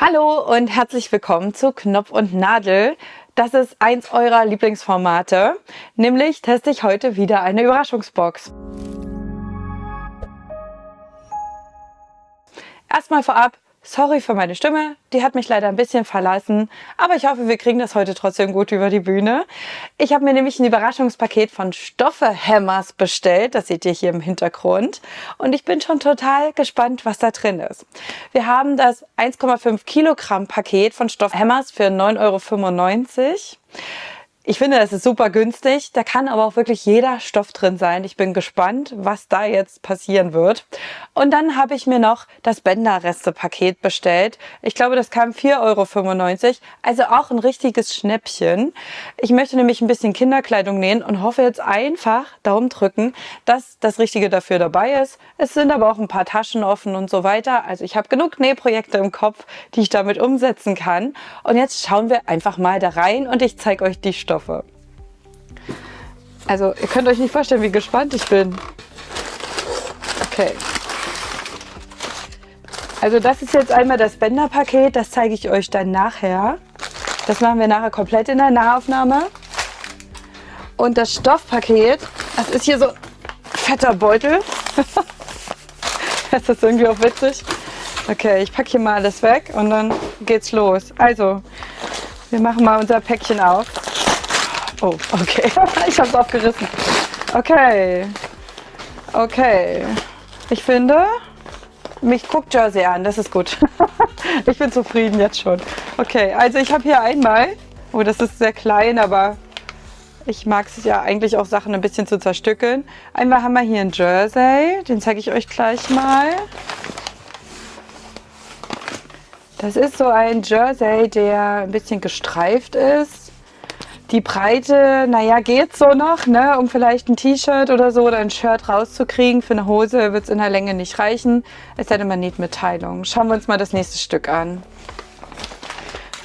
Hallo und herzlich willkommen zu Knopf und Nadel. Das ist eins eurer Lieblingsformate, nämlich teste ich heute wieder eine Überraschungsbox. Erstmal vorab, sorry für meine Stimme, die hat mich leider ein bisschen verlassen, aber ich hoffe, wir kriegen das heute trotzdem gut über die Bühne. Ich habe mir nämlich ein Überraschungspaket von Stoffe Hammers bestellt, das seht ihr hier im Hintergrund, und ich bin schon total gespannt, was da drin ist. Wir haben das 1,5 Kilogramm Paket von Stoffe Hammers für 9,95 €. Ich finde, das ist super günstig. Da kann aber auch wirklich jeder Stoff drin sein. Ich bin gespannt, was da jetzt passieren wird. Und dann habe ich mir noch das Bänderreste-Paket bestellt. Ich glaube, das kam 4,95 €, also auch ein richtiges Schnäppchen. Ich möchte nämlich ein bisschen Kinderkleidung nähen und hoffe jetzt einfach, Daumen drücken, dass das Richtige dafür dabei ist. Es sind aber auch ein paar Taschen offen und so weiter. Also ich habe genug Nähprojekte im Kopf, die ich damit umsetzen kann. Und jetzt schauen wir einfach mal da rein und ich zeige euch die Stoffe. Also ihr könnt euch nicht vorstellen, wie gespannt ich bin. Okay. Also das ist jetzt einmal das Bänderpaket, das zeige ich euch dann nachher. Das machen wir nachher komplett in der Nahaufnahme. Und das Stoffpaket, das ist hier so ein fetter Beutel. Das ist irgendwie auch witzig. Okay, ich packe hier mal alles weg und dann geht's los. Also, wir machen mal unser Päckchen auf. Oh, okay. Ich habe es aufgerissen. Okay. Okay. Ich finde, mich guckt Jersey an. Das ist gut. Ich bin zufrieden jetzt schon. Okay, also ich habe hier einmal, oh, das ist sehr klein, aber ich mag es ja eigentlich auch, Sachen ein bisschen zu zerstückeln. Einmal haben wir hier einen Jersey. Den zeige ich euch gleich mal. Das ist so ein Jersey, der ein bisschen gestreift ist. Die Breite, naja, geht so noch, ne, um vielleicht ein T-Shirt oder so oder ein Shirt rauszukriegen. Für eine Hose wird es in der Länge nicht reichen. Es sei denn, man näht mit Teilung. Schauen wir uns mal das nächste Stück an.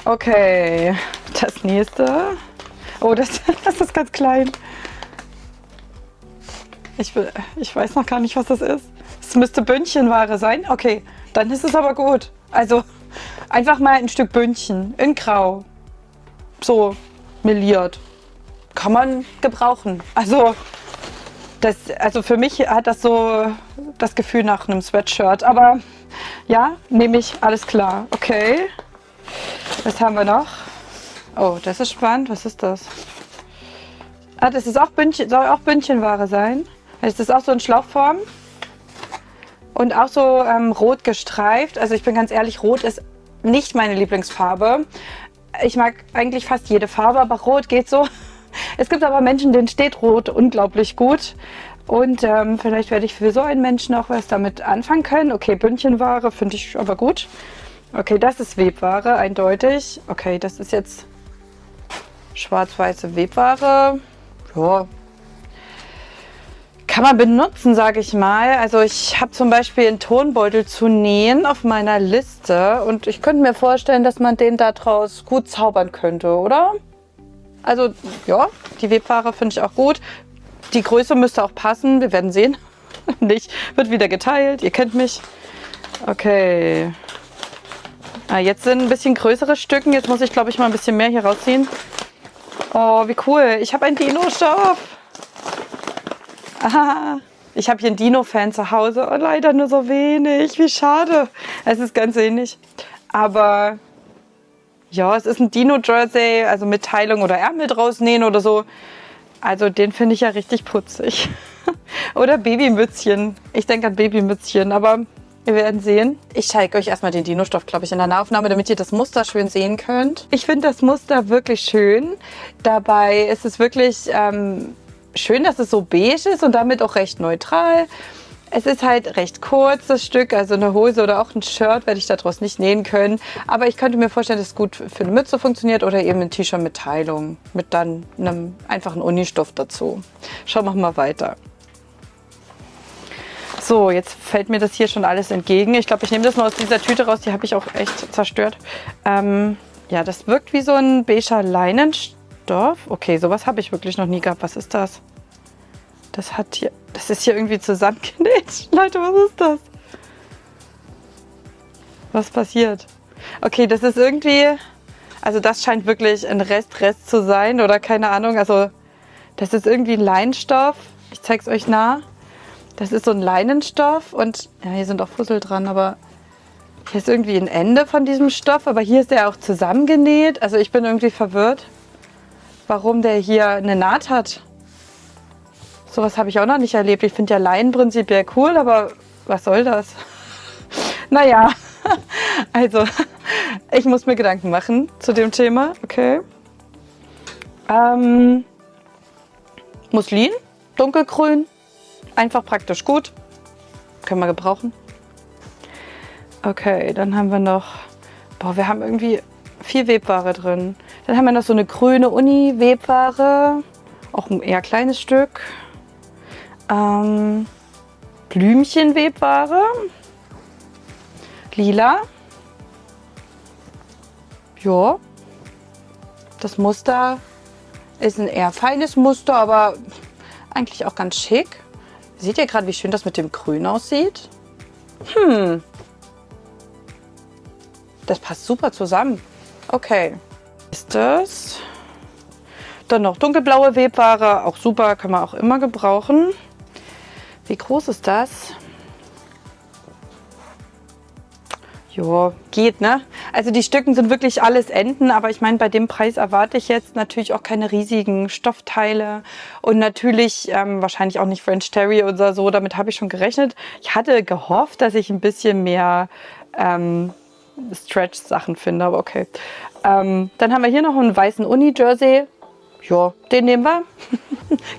Okay, das nächste. Oh, das ist ganz klein. Ich weiß noch gar nicht, was das ist. Es müsste Bündchenware sein. Okay, dann ist es aber gut. Also einfach mal ein Stück Bündchen in Grau. So. Meliert. Kann man gebrauchen. Also für mich hat das so das Gefühl nach einem Sweatshirt. Aber ja, nehme ich, alles klar. Okay. Was haben wir noch? Oh, das ist spannend. Was ist das? Ah, das ist auch Bündchen, soll auch Bündchenware sein. Das ist auch so in Schlauchform. Und auch so rot gestreift. Also ich bin ganz ehrlich, rot ist nicht meine Lieblingsfarbe. Ich mag eigentlich fast jede Farbe, aber Rot geht so. Es gibt aber Menschen, denen steht Rot unglaublich gut. Und vielleicht werde ich für so einen Menschen auch was damit anfangen können. Okay, Bündchenware finde ich aber gut. Okay, das ist Webware, eindeutig. Okay, das ist jetzt schwarz-weiße Webware. Ja. Kann man benutzen, sage ich mal. Also ich habe zum Beispiel einen Tonbeutel zu nähen auf meiner Liste und ich könnte mir vorstellen, dass man den daraus gut zaubern könnte, oder? Also ja, die Webware finde ich auch gut. Die Größe müsste auch passen, wir werden sehen. Nicht, wird wieder geteilt, ihr kennt mich. Okay. Jetzt sind ein bisschen größere Stücken, jetzt muss ich glaube ich mal ein bisschen mehr hier rausziehen. Oh, wie cool, ich habe einen Dino-Stoff. Ah, ich habe hier einen Dino-Fan zu Hause und leider nur so wenig. Wie schade. Es ist ganz ähnlich. Aber ja, es ist ein Dino-Jersey, also mit Teilung oder Ärmel draus nähen oder so. Also den finde ich ja richtig putzig. Oder Babymützchen. Ich denke an Babymützchen, aber wir werden sehen. Ich zeige euch erstmal den Dino-Stoff, glaube ich, in der Nahaufnahme, damit ihr das Muster schön sehen könnt. Ich finde das Muster wirklich schön. Dabei ist es wirklich schön, dass es so beige ist und damit auch recht neutral. Es ist halt recht kurz, das Stück, also eine Hose oder auch ein Shirt werde ich daraus nicht nähen können. Aber ich könnte mir vorstellen, dass es gut für eine Mütze funktioniert oder eben ein T-Shirt mit Teilung, mit dann einem einfachen Unistoff dazu. Schauen wir mal weiter. So, jetzt fällt mir das hier schon alles entgegen. Ich glaube, ich nehme das mal aus dieser Tüte raus, die habe ich auch echt zerstört. Ja, das wirkt wie so ein beiger Leinenstoff. Okay, sowas habe ich wirklich noch nie gehabt. Was ist das? Das ist hier irgendwie zusammengenäht. Leute, was ist das? Was passiert? Okay, das ist irgendwie, also das scheint wirklich ein Rest zu sein oder keine Ahnung. Also das ist irgendwie ein Leinstoff. Ich zeig's euch nah. Das ist so ein Leinenstoff und ja, hier sind auch Fussel dran, aber hier ist irgendwie ein Ende von diesem Stoff, aber hier ist der auch zusammengenäht. Also ich bin irgendwie verwirrt, warum der hier eine Naht hat. Sowas habe ich auch noch nicht erlebt. Ich finde ja Leinen prinzipiell cool, aber was soll das? Naja, also ich muss mir Gedanken machen zu dem Thema. Okay. Muslin, dunkelgrün, einfach praktisch gut. Können wir gebrauchen. Okay, dann haben wir noch, wir haben irgendwie viel Webware drin. Dann haben wir noch so eine grüne Uni-Webware, auch ein eher kleines Stück. Blümchen-Webware, lila. Ja, das Muster ist ein eher feines Muster, aber eigentlich auch ganz schick. Seht ihr gerade, wie schön das mit dem Grün aussieht? Das passt super zusammen. Okay. Ist das? Dann noch dunkelblaue Webware, auch super, kann man auch immer gebrauchen. Wie groß ist das? Jo, geht, ne? Also die Stücken sind wirklich alles Enden, aber ich meine, bei dem Preis erwarte ich jetzt natürlich auch keine riesigen Stoffteile und natürlich wahrscheinlich auch nicht French Terry oder so, damit habe ich schon gerechnet. Ich hatte gehofft, dass ich ein bisschen mehr Stretch-Sachen finde, aber okay. Dann haben wir hier noch einen weißen Uni-Jersey. Ja, den nehmen wir.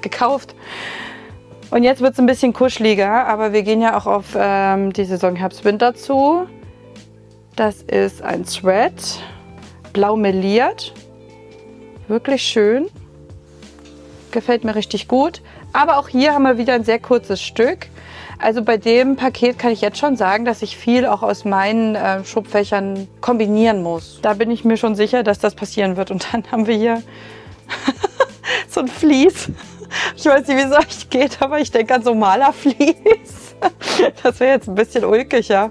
Gekauft. Und jetzt wird es ein bisschen kuscheliger, aber wir gehen ja auch auf die Saison Herbst-Winter zu. Das ist ein Thread, blau meliert. Wirklich schön. Gefällt mir richtig gut. Aber auch hier haben wir wieder ein sehr kurzes Stück. Also bei dem Paket kann ich jetzt schon sagen, dass ich viel auch aus meinen Schubfächern kombinieren muss. Da bin ich mir schon sicher, dass das passieren wird. Und dann haben wir hier so ein Vlies. Ich weiß nicht, wie es euch geht, aber ich denke an so Malervlies. Das wäre jetzt ein bisschen ulkig, ja.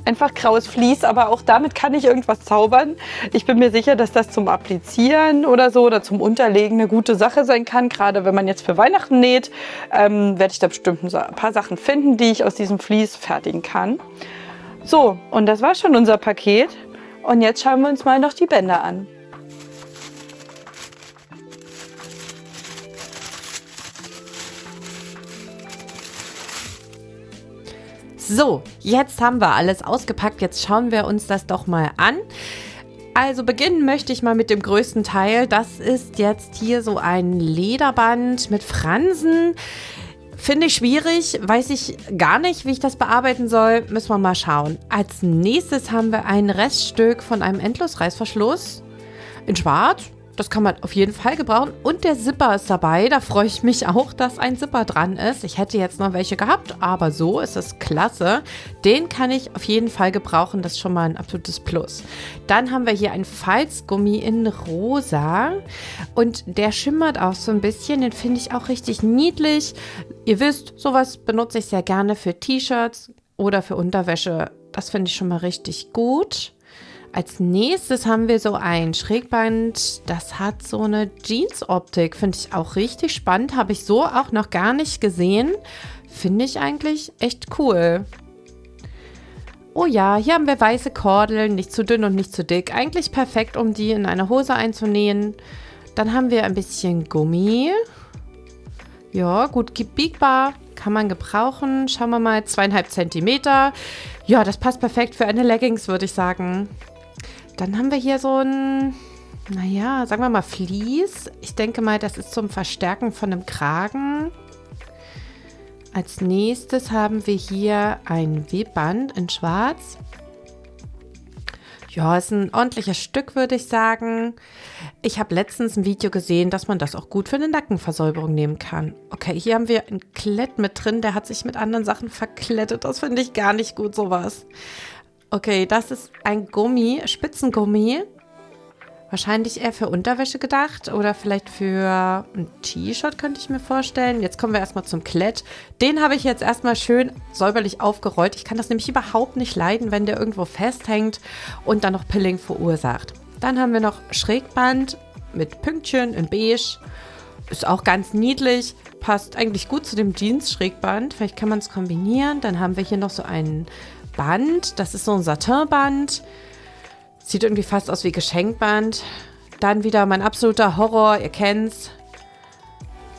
Einfach graues Vlies, aber auch damit kann ich irgendwas zaubern. Ich bin mir sicher, dass das zum Applizieren oder so oder zum Unterlegen eine gute Sache sein kann. Gerade wenn man jetzt für Weihnachten näht, werde ich da bestimmt ein paar Sachen finden, die ich aus diesem Vlies fertigen kann. So, und das war schon unser Paket. Und jetzt schauen wir uns mal noch die Bänder an. So, jetzt haben wir alles ausgepackt. Jetzt schauen wir uns das doch mal an. Also beginnen möchte ich mal mit dem größten Teil. Das ist jetzt hier so ein Lederband mit Fransen. Finde ich schwierig, weiß ich gar nicht, wie ich das bearbeiten soll. Müssen wir mal schauen. Als nächstes haben wir ein Reststück von einem Endlosreißverschluss in Schwarz. Das kann man auf jeden Fall gebrauchen. Und der Zipper ist dabei. Da freue ich mich auch, dass ein Zipper dran ist. Ich hätte jetzt noch welche gehabt, aber so ist es klasse. Den kann ich auf jeden Fall gebrauchen. Das ist schon mal ein absolutes Plus. Dann haben wir hier einen Falzgummi in rosa. Und der schimmert auch so ein bisschen. Den finde ich auch richtig niedlich. Ihr wisst, sowas benutze ich sehr gerne für T-Shirts oder für Unterwäsche. Das finde ich schon mal richtig gut. Als nächstes haben wir so ein Schrägband, das hat so eine Jeans-Optik, finde ich auch richtig spannend, habe ich so auch noch gar nicht gesehen, finde ich eigentlich echt cool. Oh ja, hier haben wir weiße Kordeln, nicht zu dünn und nicht zu dick, eigentlich perfekt, um die in eine Hose einzunähen. Dann haben wir ein bisschen Gummi, ja, gut biegbar, kann man gebrauchen, schauen wir mal, 2,5 Zentimeter. Ja, das passt perfekt für eine Leggings, würde ich sagen. Dann haben wir hier so ein, naja, sagen wir mal Vlies. Ich denke mal, das ist zum Verstärken von einem Kragen. Als nächstes haben wir hier ein Webband in Schwarz. Ja, ist ein ordentliches Stück, würde ich sagen. Ich habe letztens ein Video gesehen, dass man das auch gut für eine Nackenversäuberung nehmen kann. Okay, hier haben wir ein Klett mit drin, der hat sich mit anderen Sachen verklettet. Das finde ich gar nicht gut, sowas. Okay, das ist ein Gummi, Spitzengummi. Wahrscheinlich eher für Unterwäsche gedacht oder vielleicht für ein T-Shirt könnte ich mir vorstellen. Jetzt kommen wir erstmal zum Klett. Den habe ich jetzt erstmal schön säuberlich aufgerollt. Ich kann das nämlich überhaupt nicht leiden, wenn der irgendwo festhängt und dann noch Pilling verursacht. Dann haben wir noch Schrägband mit Pünktchen in beige. Ist auch ganz niedlich. Passt eigentlich gut zu dem Jeans-Schrägband. Vielleicht kann man es kombinieren. Dann haben wir hier noch so ein Band. Das ist so ein Satinband. Sieht irgendwie fast aus wie Geschenkband. Dann wieder mein absoluter Horror, ihr kennt's.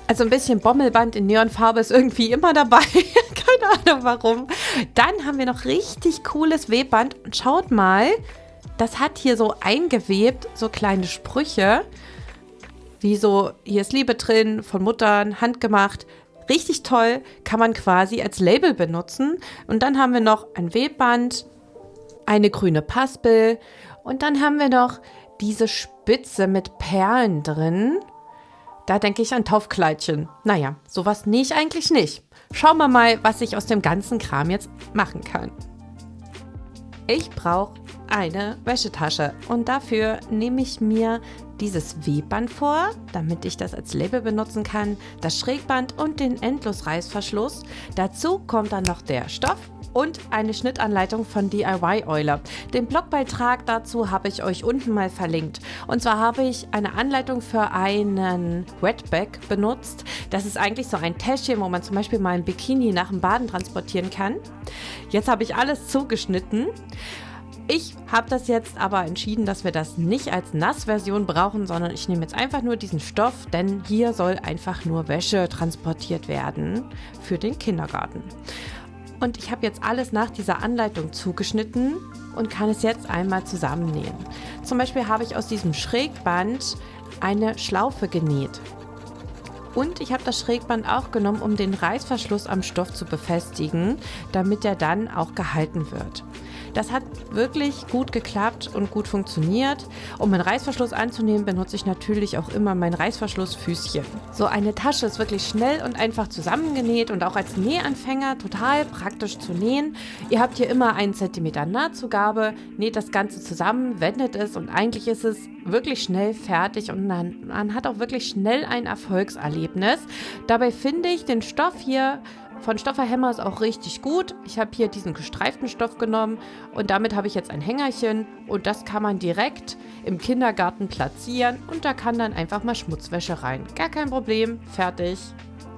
Also ein bisschen Bommelband in Neonfarbe ist irgendwie immer dabei. Keine Ahnung warum. Dann haben wir noch richtig cooles Webband. Und schaut mal, das hat hier so eingewebt, so kleine Sprüche. Wie so, hier ist Liebe drin, von Muttern, handgemacht. Richtig toll, kann man quasi als Label benutzen. Und dann haben wir noch ein Webband, eine grüne Paspel. Und dann haben wir noch diese Spitze mit Perlen drin. Da denke ich an Taufkleidchen. Naja, sowas nähe ich eigentlich nicht. Schauen wir mal, was ich aus dem ganzen Kram jetzt machen kann. Ich brauche eine Wäschetasche und dafür nehme ich mir dieses Webband vor, damit ich das als Label benutzen kann, das Schrägband und den Endlosreißverschluss. Dazu kommt dann noch der Stoff und eine Schnittanleitung von DIY Eule. Den Blogbeitrag dazu habe ich euch unten mal verlinkt. Und zwar habe ich eine Anleitung für einen Wetbag benutzt. Das ist eigentlich so ein Täschchen, wo man zum Beispiel mal ein Bikini nach dem Baden transportieren kann. Jetzt habe ich alles zugeschnitten. Ich habe das jetzt aber entschieden, dass wir das nicht als Nassversion brauchen, sondern ich nehme jetzt einfach nur diesen Stoff, denn hier soll einfach nur Wäsche transportiert werden für den Kindergarten. Und ich habe jetzt alles nach dieser Anleitung zugeschnitten und kann es jetzt einmal zusammennähen. Zum Beispiel habe ich aus diesem Schrägband eine Schlaufe genäht. Und ich habe das Schrägband auch genommen, um den Reißverschluss am Stoff zu befestigen, damit er dann auch gehalten wird. Das hat wirklich gut geklappt und gut funktioniert. Um meinen Reißverschluss anzunehmen, benutze ich natürlich auch immer mein Reißverschlussfüßchen. So eine Tasche ist wirklich schnell und einfach zusammengenäht und auch als Nähanfänger total praktisch zu nähen. Ihr habt hier immer 1 cm Nahtzugabe, näht das Ganze zusammen, wendet es und eigentlich ist es wirklich schnell fertig und man hat auch wirklich schnell ein Erfolgserlebnis. Dabei finde ich den Stoff hier von Stoffer Hemmers auch richtig gut. Ich habe hier diesen gestreiften Stoff genommen und damit habe ich jetzt ein Hängerchen und das kann man direkt im Kindergarten platzieren und da kann dann einfach mal Schmutzwäsche rein. Gar kein Problem, fertig.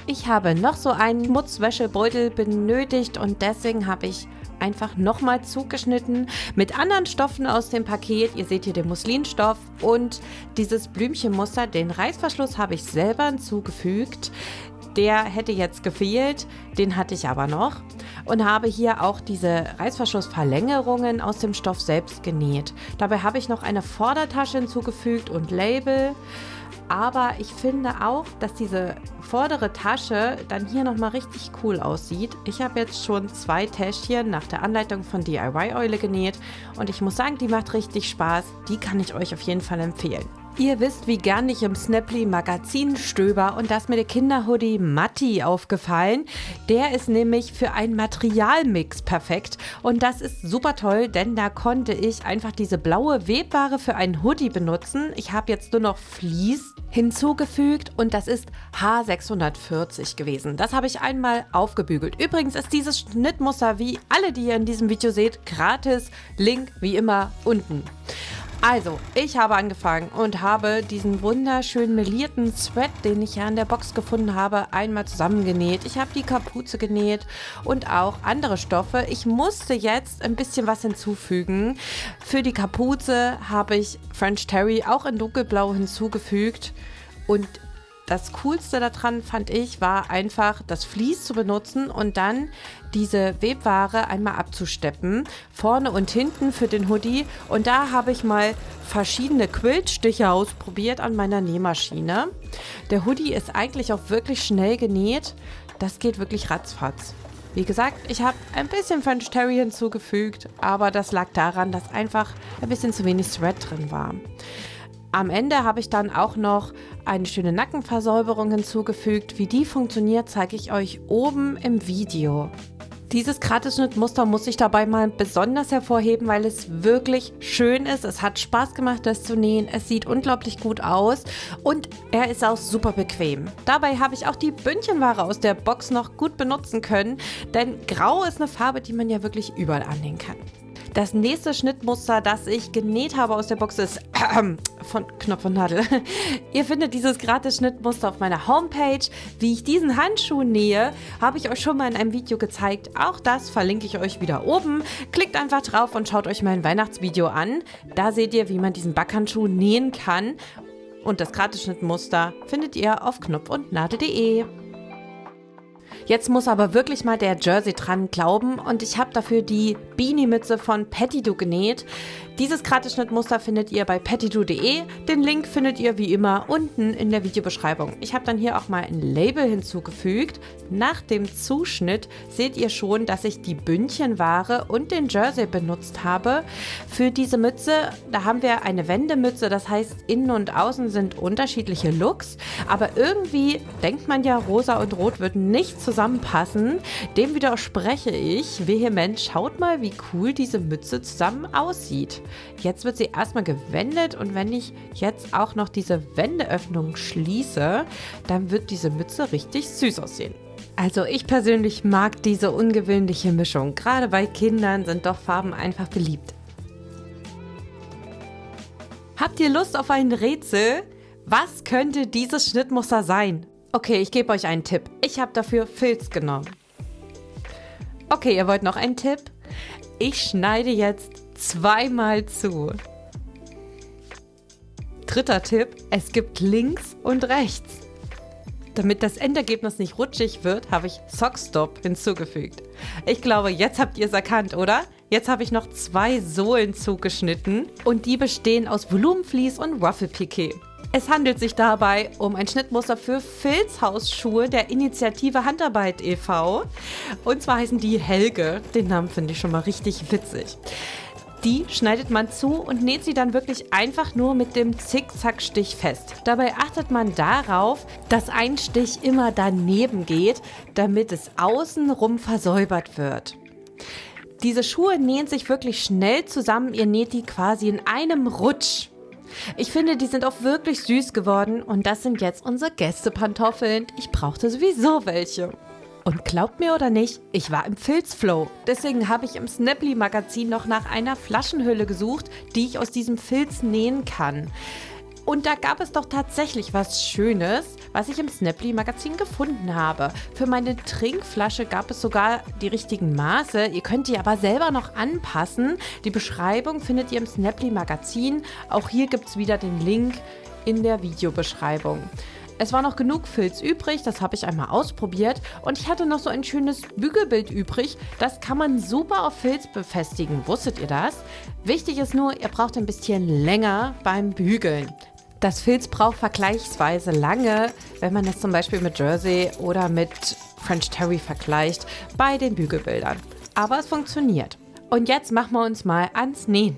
Ich habe noch so einen Schmutzwäschebeutel benötigt und deswegen habe ich einfach nochmal zugeschnitten mit anderen Stoffen aus dem Paket. Ihr seht hier den Muslinstoff und dieses Blümchenmuster. Den Reißverschluss habe ich selber hinzugefügt. Der hätte jetzt gefehlt, den hatte ich aber noch und habe hier auch diese Reißverschlussverlängerungen aus dem Stoff selbst genäht. Dabei habe ich noch eine Vordertasche hinzugefügt und Label, aber ich finde auch, dass diese vordere Tasche dann hier nochmal richtig cool aussieht. Ich habe jetzt schon 2 Täschchen nach der Anleitung von DIY Eule genäht und ich muss sagen, die macht richtig Spaß. Die kann ich euch auf jeden Fall empfehlen. Ihr wisst, wie gern ich im Snapply Magazin stöber und da ist mir der Kinderhoodie Matti aufgefallen. Der ist nämlich für einen Materialmix perfekt und das ist super toll, denn da konnte ich einfach diese blaue Webware für einen Hoodie benutzen. Ich habe jetzt nur noch Vlies hinzugefügt und das ist H640 gewesen. Das habe ich einmal aufgebügelt. Übrigens ist dieses Schnittmuster, wie alle, die ihr in diesem Video seht, gratis. Link wie immer unten. Also, ich habe angefangen und habe diesen wunderschön melierten Thread, den ich ja in der Box gefunden habe, einmal zusammengenäht. Ich habe die Kapuze genäht und auch andere Stoffe. Ich musste jetzt ein bisschen was hinzufügen. Für die Kapuze habe ich French Terry auch in dunkelblau hinzugefügt und das Coolste daran, fand ich, war einfach das Vlies zu benutzen und dann diese Webware einmal abzusteppen, vorne und hinten für den Hoodie. Und da habe ich mal verschiedene Quiltstiche ausprobiert an meiner Nähmaschine. Der Hoodie ist eigentlich auch wirklich schnell genäht. Das geht wirklich ratzfatz. Wie gesagt, ich habe ein bisschen French Terry hinzugefügt, aber das lag daran, dass einfach ein bisschen zu wenig Thread drin war. Am Ende habe ich dann auch noch eine schöne Nackenversäuberung hinzugefügt. Wie die funktioniert, zeige ich euch oben im Video. Dieses Gratisschnittmuster muss ich dabei mal besonders hervorheben, weil es wirklich schön ist. Es hat Spaß gemacht, das zu nähen. Es sieht unglaublich gut aus und er ist auch super bequem. Dabei habe ich auch die Bündchenware aus der Box noch gut benutzen können, denn Grau ist eine Farbe, die man ja wirklich überall annähen kann. Das nächste Schnittmuster, das ich genäht habe aus der Box, ist von Knopf und Nadel. Ihr findet dieses Gratis-Schnittmuster auf meiner Homepage. Wie ich diesen Handschuh nähe, habe ich euch schon mal in einem Video gezeigt. Auch das verlinke ich euch wieder oben. Klickt einfach drauf und schaut euch mein Weihnachtsvideo an. Da seht ihr, wie man diesen Backhandschuh nähen kann. Und das Gratis-Schnittmuster findet ihr auf knopfundnadel.de. Jetzt muss aber wirklich mal der Jersey dran glauben und ich habe dafür die Beanie-Mütze von Pettidoo genäht. Dieses Gratisschnittmuster findet ihr bei pettidoo.de. Den Link findet ihr wie immer unten in der Videobeschreibung. Ich habe dann hier auch mal ein Label hinzugefügt. Nach dem Zuschnitt seht ihr schon, dass ich die Bündchenware und den Jersey benutzt habe. Für diese Mütze, da haben wir eine Wendemütze, das heißt innen und außen sind unterschiedliche Looks. Aber irgendwie denkt man ja, rosa und rot würden nicht zusammenpassen. Dem widerspreche ich vehement. Schaut mal, wie cool diese Mütze zusammen aussieht. Jetzt wird sie erstmal gewendet und wenn ich jetzt auch noch diese Wendeöffnung schließe, dann wird diese Mütze richtig süß aussehen. Also ich persönlich mag diese ungewöhnliche Mischung. Gerade bei Kindern sind doch Farben einfach beliebt. Habt ihr Lust auf ein Rätsel? Was könnte dieses Schnittmuster sein? Okay, ich gebe euch einen Tipp. Ich habe dafür Filz genommen. Okay, ihr wollt noch einen Tipp? Ich schneide jetzt zweimal zu. Dritter Tipp, es gibt links und rechts. Damit das Endergebnis nicht rutschig wird, habe ich Sockstop hinzugefügt. Ich glaube, jetzt habt ihr es erkannt, oder? Jetzt habe ich noch 2 Sohlen zugeschnitten und die bestehen aus Volumenvlies und Ruffle-Piqué. Es handelt sich dabei um ein Schnittmuster für Filzhausschuhe der Initiative Handarbeit e.V. Und zwar heißen die Helge. Den Namen finde ich schon mal richtig witzig. Die schneidet man zu und näht sie dann wirklich einfach nur mit dem Zickzackstich fest. Dabei achtet man darauf, dass ein Stich immer daneben geht, damit es außenrum versäubert wird. Diese Schuhe nähen sich wirklich schnell zusammen. Ihr näht die quasi in einem Rutsch. Ich finde, die sind auch wirklich süß geworden und das sind jetzt unsere Gästepantoffeln. Ich brauchte sowieso welche. Und glaubt mir oder nicht, ich war im Filzflow. Deswegen habe ich im Snapply-Magazin noch nach einer Flaschenhülle gesucht, die ich aus diesem Filz nähen kann. Und da gab es doch tatsächlich was Schönes, was ich im Snapply-Magazin gefunden habe. Für meine Trinkflasche gab es sogar die richtigen Maße. Ihr könnt die aber selber noch anpassen. Die Beschreibung findet ihr im Snapply-Magazin. Auch hier gibt es wieder den Link in der Videobeschreibung. Es war noch genug Filz übrig, das habe ich einmal ausprobiert und ich hatte noch so ein schönes Bügelbild übrig. Das kann man super auf Filz befestigen. Wusstet ihr das? Wichtig ist nur, ihr braucht ein bisschen länger beim Bügeln. Das Filz braucht vergleichsweise lange, wenn man es zum Beispiel mit Jersey oder mit French Terry vergleicht, bei den Bügelbildern. Aber es funktioniert. Und jetzt machen wir uns mal ans Nähen.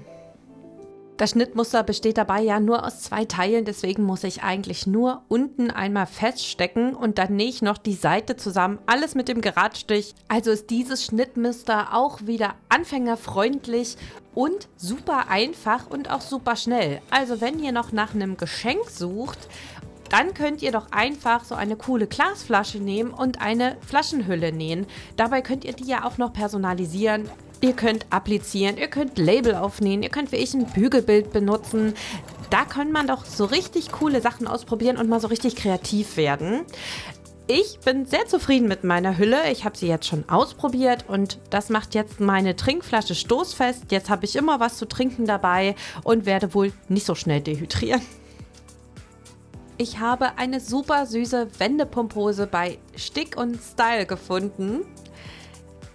Das Schnittmuster besteht dabei ja nur aus 2 Teilen, deswegen muss ich eigentlich nur unten einmal feststecken und dann nähe ich noch die Seite zusammen, alles mit dem Geradstich. Also ist dieses Schnittmuster auch wieder anfängerfreundlich und super einfach und auch super schnell. Also wenn ihr noch nach einem Geschenk sucht, dann könnt ihr doch einfach so eine coole Glasflasche nehmen und eine Flaschenhülle nähen. Dabei könnt ihr die ja auch noch personalisieren. Ihr könnt applizieren, ihr könnt Label aufnähen, ihr könnt wie ich ein Bügelbild benutzen. Da kann man doch so richtig coole Sachen ausprobieren und mal so richtig kreativ werden. Ich bin sehr zufrieden mit meiner Hülle. Ich habe sie jetzt schon ausprobiert und das macht jetzt meine Trinkflasche stoßfest. Jetzt habe ich immer was zu trinken dabei und werde wohl nicht so schnell dehydrieren. Ich habe eine super süße Wendepumpose bei Stick und Style gefunden.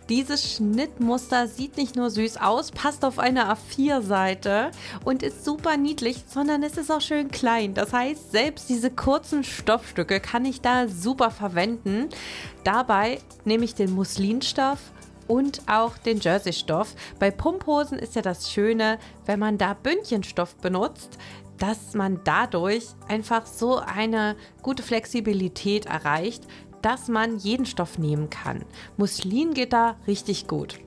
Dieses Schnittmuster sieht nicht nur süß aus, passt auf eine A4-Seite und ist super niedlich, sondern es ist auch schön klein. Das heißt, selbst diese kurzen Stoffstücke kann ich da super verwenden. Dabei nehme ich den Muslinstoff und auch den Jersey-Stoff. Bei Pumphosen ist ja das Schöne, wenn man da Bündchenstoff benutzt, dass man dadurch einfach so eine gute Flexibilität erreicht. dass man jeden Stoff nehmen kann. Muslin geht da richtig gut.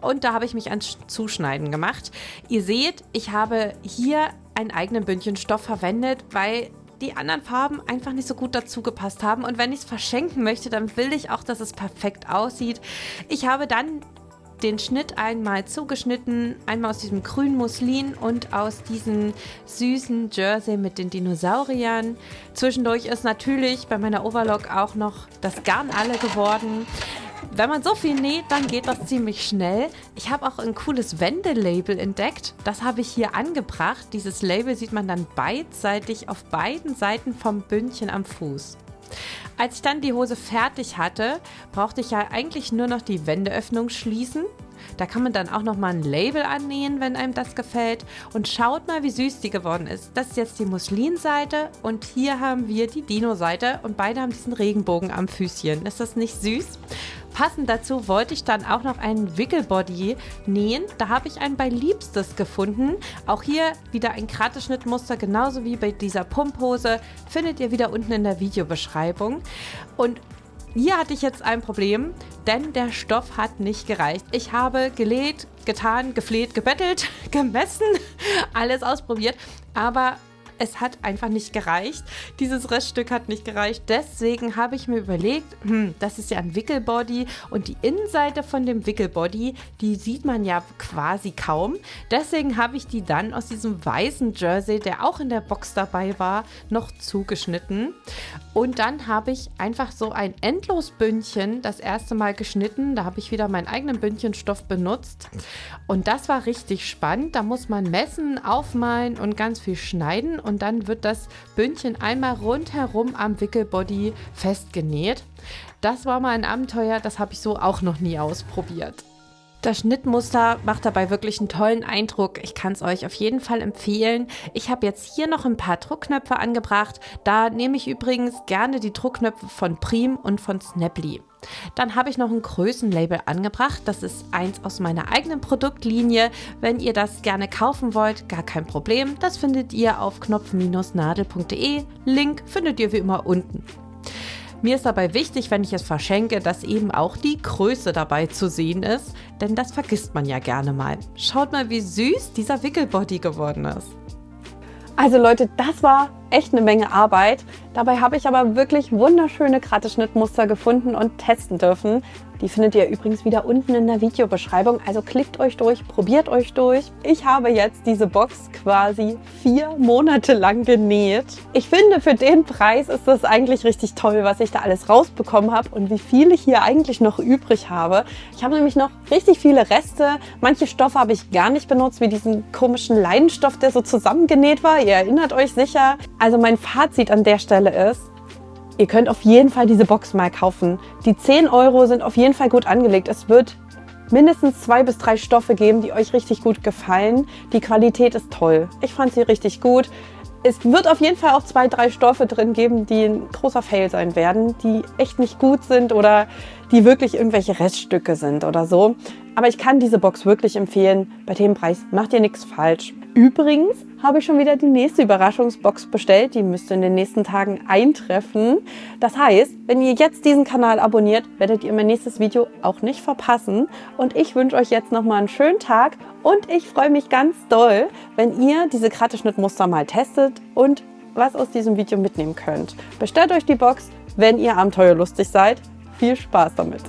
Und da habe ich mich ans Zuschneiden gemacht. Ihr seht, ich habe hier einen eigenen Bündchen Stoff verwendet, weil die anderen Farben einfach nicht so gut dazu gepasst haben. Und wenn ich es verschenken möchte, dann will ich auch, dass es perfekt aussieht. Ich habe dann den Schnitt einmal zugeschnitten, einmal aus diesem grünen Muslin und aus diesem süßen Jersey mit den Dinosauriern. Zwischendurch ist natürlich bei meiner Overlock auch noch das Garn alle geworden. Wenn man so viel näht, dann geht das ziemlich schnell. Ich habe auch ein cooles Wendelabel entdeckt. Das habe ich hier angebracht. Dieses Label sieht man dann beidseitig auf beiden Seiten vom Bündchen am Fuß. Als ich dann die Hose fertig hatte, brauchte ich ja eigentlich nur noch die Wendeöffnung schließen. Da kann man dann auch nochmal ein Label annähen, wenn einem das gefällt. Und schaut mal, wie süß die geworden ist. Das ist jetzt die Muslinseite und hier haben wir die Dino-Seite und beide haben diesen Regenbogen am Füßchen. Ist das nicht süß? Passend dazu wollte ich dann auch noch einen Wickelbody nähen. Da habe ich einen bei Liebstes gefunden. Auch hier wieder ein Krateschnittmuster, genauso wie bei dieser Pumphose. Findet ihr wieder unten in der Videobeschreibung. Und hier hatte ich jetzt ein Problem, denn der Stoff hat nicht gereicht. Ich habe gelegt, getan, gefleht, gebettelt, gemessen, alles ausprobiert, aber es hat einfach nicht gereicht. Dieses Reststück hat nicht gereicht. Deswegen habe ich mir überlegt, das ist ja ein Wickelbody und die Innenseite von dem Wickelbody, die sieht man ja quasi kaum. Deswegen habe ich die dann aus diesem weißen Jersey, der auch in der Box dabei war, noch zugeschnitten. Und dann habe ich einfach so ein Endlosbündchen das erste Mal geschnitten. Da habe ich wieder meinen eigenen Bündchenstoff benutzt. Und das war richtig spannend. Da muss man messen, aufmalen und ganz viel schneiden. Und dann wird das Bündchen einmal rundherum am Wickelbody festgenäht. Das war mal ein Abenteuer, das habe ich so auch noch nie ausprobiert. Das Schnittmuster macht dabei wirklich einen tollen Eindruck. Ich kann es euch auf jeden Fall empfehlen. Ich habe jetzt hier noch ein paar Druckknöpfe angebracht. Da nehme ich übrigens gerne die Druckknöpfe von Prim und von Snapply. Dann habe ich noch ein Größenlabel angebracht. Das ist eins aus meiner eigenen Produktlinie. Wenn ihr das gerne kaufen wollt, gar kein Problem. Das findet ihr auf knopf-nadel.de. Link findet ihr wie immer unten. Mir ist dabei wichtig, wenn ich es verschenke, dass eben auch die Größe dabei zu sehen ist, denn das vergisst man ja gerne mal. Schaut mal, wie süß dieser Wickelbody geworden ist. Also Leute, das war echt eine Menge Arbeit. Dabei habe ich aber wirklich wunderschöne Krateschnittmuster gefunden und testen dürfen. Die findet ihr übrigens wieder unten in der Videobeschreibung. Also klickt euch durch, probiert euch durch. Ich habe jetzt diese Box quasi 4 Monate lang genäht. Ich finde, für den Preis ist das eigentlich richtig toll, was ich da alles rausbekommen habe und wie viel ich hier eigentlich noch übrig habe. Ich habe nämlich noch richtig viele Reste. Manche Stoffe habe ich gar nicht benutzt, wie diesen komischen Leinenstoff, der so zusammengenäht war. Ihr erinnert euch sicher. Also mein Fazit an der Stelle ist, ihr könnt auf jeden Fall diese Box mal kaufen. Die 10 € sind auf jeden Fall gut angelegt. Es wird mindestens 2 bis 3 Stoffe geben, die euch richtig gut gefallen. Die Qualität ist toll. Ich fand sie richtig gut. Es wird auf jeden Fall auch 2, 3 Stoffe drin geben, die ein großer Fail sein werden, die echt nicht gut sind oder die wirklich irgendwelche Reststücke sind oder so. Aber ich kann diese Box wirklich empfehlen. Bei dem Preis macht ihr nichts falsch. Übrigens habe ich schon wieder die nächste Überraschungsbox bestellt. Die müsste in den nächsten Tagen eintreffen. Das heißt, wenn ihr jetzt diesen Kanal abonniert, werdet ihr mein nächstes Video auch nicht verpassen. Und ich wünsche euch jetzt nochmal einen schönen Tag. Und ich freue mich ganz doll, wenn ihr diese Krateschnittmuster mal testet und was aus diesem Video mitnehmen könnt. Bestellt euch die Box, wenn ihr abenteuerlustig seid. Viel Spaß damit!